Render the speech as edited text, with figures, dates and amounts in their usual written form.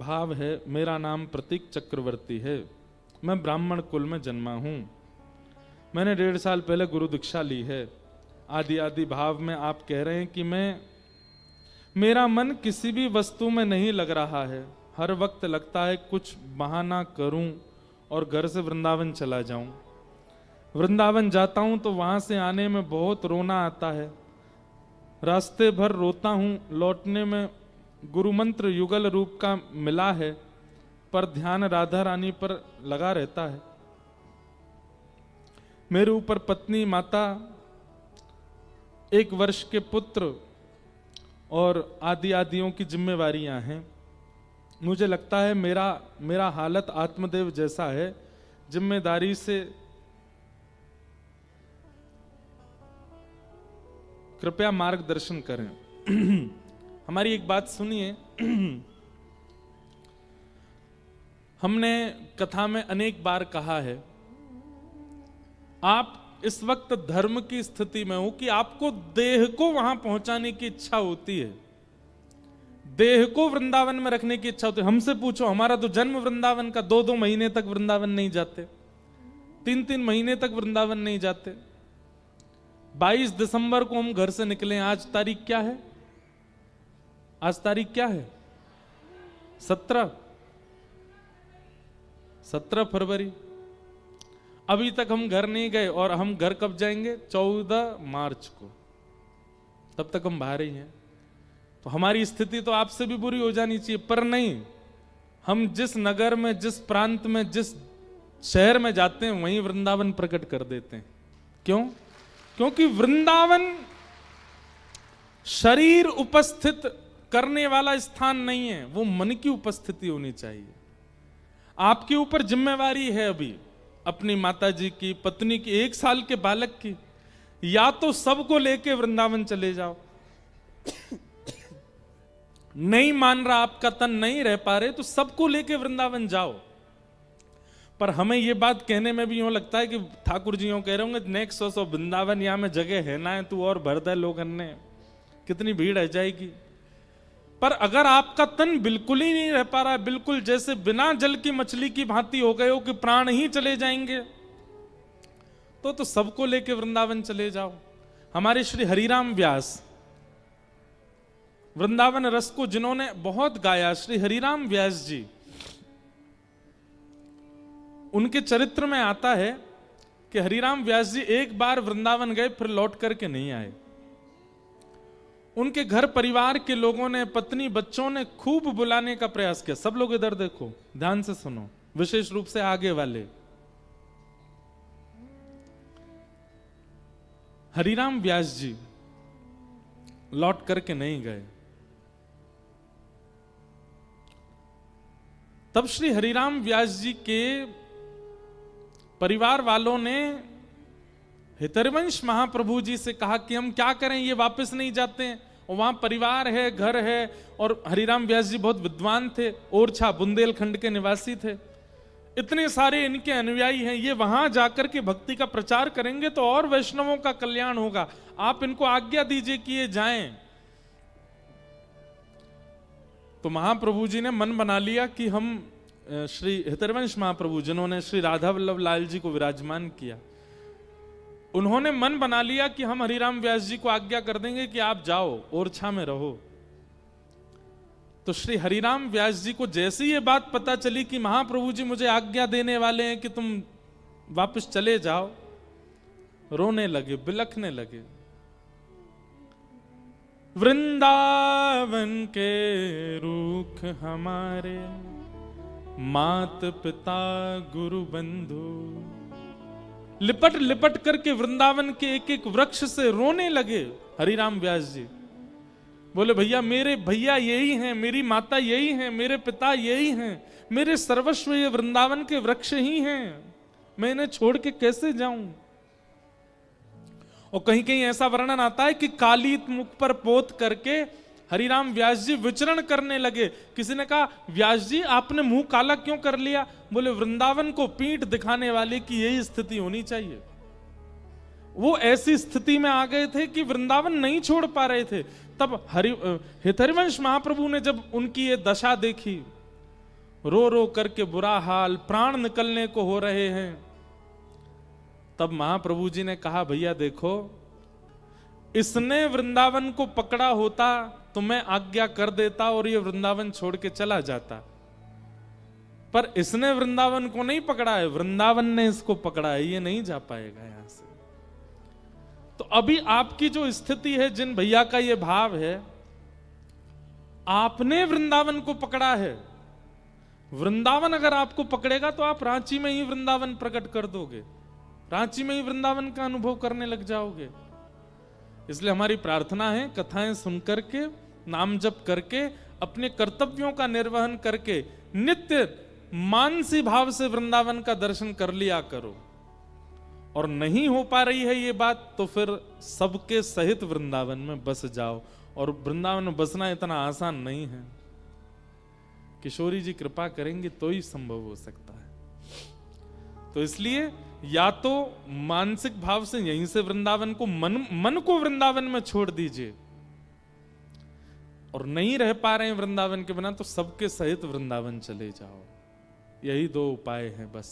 भाव है, मेरा नाम प्रतीक चक्रवर्ती है, मैं ब्राह्मण कुल में जन्मा हूँ, मैंने 1.5 साल पहले गुरु दीक्षा ली है। आदि आदि भाव में आप कह रहे हैं कि मेरा मन किसी भी वस्तु में नहीं लग रहा है, हर वक्त लगता है कुछ बहाना करूं और घर से वृंदावन चला जाऊं। वृंदावन जाता हूं तो वहां से आने में बहुत रोना आता है, रास्ते भर रोता हूं, लौटने में गुरु मंत्र युगल रूप का मिला है, पर ध्यान राधा रानी पर लगा रहता है। मेरे ऊपर पत्नी, माता, 1 वर्ष के पुत्र और आदि आदियों की जिम्मेवारियां हैं। मुझे लगता है मेरा हालत आत्मदेव जैसा है, जिम्मेदारी से कृपया मार्गदर्शन करें। हमारी एक बात सुनिए। हमने कथा में अनेक बार कहा है, आप इस वक्त धर्म की स्थिति में हो कि आपको देह को वहां पहुंचाने की इच्छा होती है, देह को वृंदावन में रखने की इच्छा होती है। हमसे पूछो, हमारा तो जन्म वृंदावन का, 2-2 महीने तक वृंदावन नहीं जाते, 3-3 महीने तक वृंदावन नहीं जाते। 22 दिसंबर को हम घर से निकले, आज तारीख क्या है? आज तारीख क्या है? 17 फरवरी। अभी तक हम घर नहीं गए, और हम घर कब जाएंगे? 14 मार्च को। तब तक हम बाहर ही हैं। तो हमारी स्थिति तो आपसे भी बुरी हो जानी चाहिए, पर नहीं। हम जिस नगर में, जिस प्रांत में, जिस शहर में जाते हैं, वहीं वृंदावन प्रकट कर देते हैं। क्यों? क्योंकि वृंदावन शरीर उपस्थित करने वाला स्थान नहीं है, वो मन की उपस्थिति होनी चाहिए। आपके ऊपर जिम्मेवारी है अभी अपनी माताजी की, पत्नी की, 1 साल के बालक की। या तो सबको लेके वृंदावन चले जाओ, नहीं मान रहा आपका तन, नहीं रह पा रहे, तो सबको लेके वृंदावन जाओ। पर हमें यह बात कहने में भी यूं लगता है कि ठाकुर जी यूं कह रहे होंगे, नेक्स्ट सो वृंदावन यहां में जगह है ना है, तू और भर दे लोग अन्य, कितनी भीड़ रह जाएगी। पर अगर आपका तन बिल्कुल ही नहीं रह पा रहा है, बिल्कुल जैसे बिना जल की मछली की भांति हो गए हो कि प्राण ही चले जाएंगे, तो सबको लेके वृंदावन चले जाओ। हमारे श्री हरिराम व्यास, वृंदावन रस को जिन्होंने बहुत गाया, श्री हरिराम व्यास जी, उनके चरित्र में आता है कि हरिराम व्यास जी एक बार वृंदावन गए, फिर लौट करके नहीं आए। उनके घर परिवार के लोगों ने, पत्नी बच्चों ने खूब बुलाने का प्रयास किया। सब लोग इधर देखो, ध्यान से सुनो, विशेष रूप से आगे वाले। हरिराम व्यास जी लौट करके नहीं गए। तब श्री हरिराम व्यास जी के परिवार वालों ने हितरवंश महाप्रभु जी से कहा कि हम क्या करें, ये वापस नहीं जाते हैं, और वहां परिवार है, घर है। और हरिराम व्यास जी बहुत विद्वान थे, ओरछा बुंदेलखंड के निवासी थे, इतने सारे इनके अनुयायी हैं, ये वहां जाकर के भक्ति का प्रचार करेंगे तो और वैष्णवों का कल्याण होगा, आप इनको आज्ञा दीजिए कि ये जाएं। तो महाप्रभु जी ने मन बना लिया कि हम श्री हितरवंश महाप्रभु, जिन्होंने श्री राधा वल्लभ लाल जी को विराजमान किया, उन्होंने मन बना लिया कि हम हरिराम व्यास जी को आज्ञा कर देंगे कि आप जाओ, ओरछा में रहो। तो श्री हरिराम व्यास जी को जैसे ये बात पता चली कि महाप्रभु जी मुझे आज्ञा देने वाले हैं कि तुम वापस चले जाओ, रोने लगे, बिलखने लगे। वृंदावन के रूख हमारे, मात पिता गुरु बंधु, लिपट लिपट करके वृंदावन के एक एक वृक्ष से रोने लगे हरिराम व्यास जी। बोले, भैया मेरे भैया यही हैं, मेरी माता यही हैं, मेरे पिता यही हैं, मेरे सर्वस्व ये वृंदावन के वृक्ष ही हैं, मैं इन्हें छोड़ के कैसे जाऊं। और कहीं कहीं ऐसा वर्णन आता है कि कालीत मुख पर पोत करके हरिराम व्यास जी विचरण करने लगे। किसी ने कहा, व्यास जी आपने मुंह काला क्यों कर लिया? बोले, वृंदावन को पीठ दिखाने वाले की यही स्थिति होनी चाहिए। वो ऐसी स्थिति में आ गए थे कि वृंदावन नहीं छोड़ पा रहे थे। तब हितरवंश महाप्रभु ने जब उनकी ये दशा देखी, रो रो करके बुरा हाल, प्राण निकलने को हो रहे हैं। तब महाप्रभु जी ने कहा, भैया देखो, इसने वृंदावन को पकड़ा होता तो मैं आज्ञा कर देता और ये वृंदावन छोड़ के चला जाता, पर इसने वृंदावन को नहीं पकड़ा है, वृंदावन ने इसको पकड़ा है, ये नहीं जा पाएगा यहां से। तो अभी आपकी जो स्थिति है, जिन भैया का ये भाव है, आपने वृंदावन को पकड़ा है। वृंदावन अगर आपको पकड़ेगा तो आप रांची में ही वृंदावन प्रकट कर दोगे, रांची में ही वृंदावन का अनुभव करने लग जाओगे। इसलिए हमारी प्रार्थना है, कथाएं सुनकर के, नाम जप करके, अपने कर्तव्यों का निर्वहन करके नित्य मानसी भाव से वृंदावन का दर्शन कर लिया करो। और नहीं हो पा रही है ये बात तो फिर सबके सहित वृंदावन में बस जाओ। और वृंदावन में बसना इतना आसान नहीं है, किशोरी जी कृपा करेंगे तो ही संभव हो सकता है। तो इसलिए या तो मानसिक भाव से यहीं से वृंदावन को, मन को वृंदावन में छोड़ दीजिए, और नहीं रह पा रहे हैं वृंदावन के बिना तो सबके सहित वृंदावन चले जाओ। यही दो उपाय हैं बस।